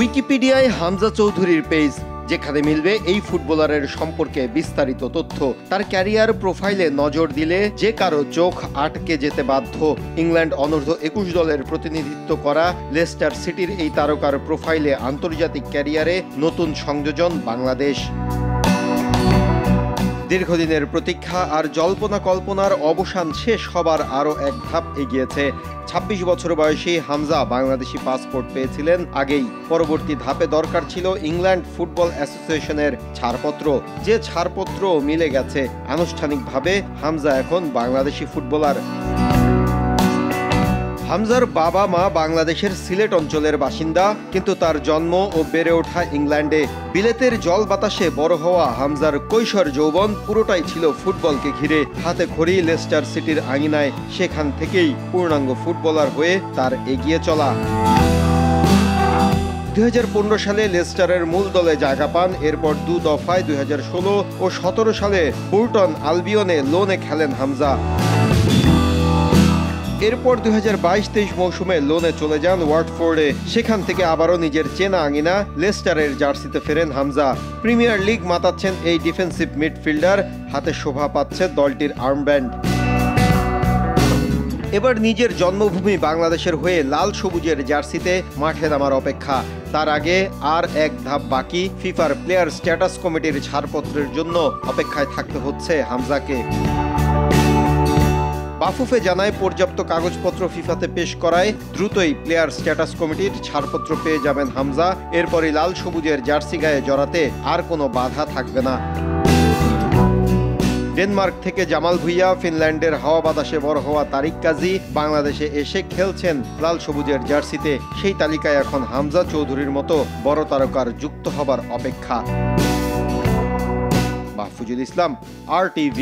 উইকিপিডিয়ায় হামজা চৌধুরীর পেজ, যেখানে মিলবে এই ফুটবলারের সম্পর্কে বিস্তারিত তথ্য। তার ক্যারিয়ার প্রোফাইলে নজর দিলে যে কারো চোখ আটকে যেতে বাধ্য। ইংল্যান্ড অনূর্ধ্ব ২১ দলের প্রতিনিধিত্ব করা লেস্টার সিটির এই তারকার প্রোফাইলে আন্তর্জাতিক ক্যারিয়ারে নতুন সংযোজন বাংলাদেশ। দীর্ঘদিনের প্রতীক্ষা আর জল্পনা কল্পনার অবসান শেষ হবার আরও এক ধাপ এগিয়েছে। ২৬ বছর বয়সী হামজা বাংলাদেশি পাসপোর্ট পেয়েছিলেন আগেই। পরবর্তী ধাপে দরকার ছিল ইংল্যান্ড ফুটবল অ্যাসোসিয়েশনের ছাড়পত্র, যে ছাড়পত্র মিলে গেছে। আনুষ্ঠানিকভাবে হামজা এখন বাংলাদেশি ফুটবলার। হামজার বাবা মা বাংলাদেশের সিলেট অঞ্চলের বাসিন্দা, কিন্তু তার জন্ম ও বেড়ে ওঠা ইংল্যান্ডে। বিলেতের জল বাতাসে বড় হওয়া হামজার কৈশোর যৌবন পুরোটাই ছিল ফুটবলকে ঘিরে। হাতে খড়ি লেস্টার সিটির আঙিনায়, সেখান থেকেই পূর্ণাঙ্গ ফুটবলার হয়ে তার এগিয়ে চলা। ২০১৫ সালে লেস্টারের মূল দলে জায়গা পান। এরপর দু দফায় ২০১৬ ও ১৭ সালে বুলটন আলবিয়নে লোনে খেলেন হামজা। এরপর ২০২২-২৩ মৌসুমে লোনে চলে যান ওয়াটফোর্ডে। সেখান থেকে আবারও নিজের চেনা আঙিনা লেস্টারের জার্সিতে ফেরেন হামজা। প্রিমিয়ার লিগ মাতাচ্ছেন এই ডিফেন্সিভ মিডফিল্ডার, হাতে শোভা পাচ্ছে দলটির আর্মব্যান্ড। এবার নিজের জন্মভূমি বাংলাদেশের হয়ে লাল সবুজের জার্সিতে মাঠে নামার অপেক্ষা। তার আগে আর এক ধাপ বাকি, ফিফার প্লেয়ার স্ট্যাটাস কমিটির ছাড়পত্রের জন্য অপেক্ষায় থাকতে হচ্ছে হামজাকে। বাফুফে জানায়, পর্যাপ্ত কাগজপত্র ফিফাতে পেশ করায় দ্রুতই প্লেয়ার স্ট্যাটাস কমিটির ছাড়পত্র পেয়ে যাবেন হামজা। এরপরই লাল সবুজের জার্সি গায়ে জড়াতে আর কোনো বাধা থাকবে না। ডেনমার্ক থেকে জামাল ভুঁইয়া, ফিনল্যান্ডের হাওয়া বাতাসে বড় হওয়া তারিক কাজী বাংলাদেশে এসে খেলছেন লাল সবুজের জার্সিতে। সেই তালিকায় এখন হামজা চৌধুরীর মতো বড় তারকার যুক্ত হবার অপেক্ষা। মাহফুজুল ইসলাম, RTV।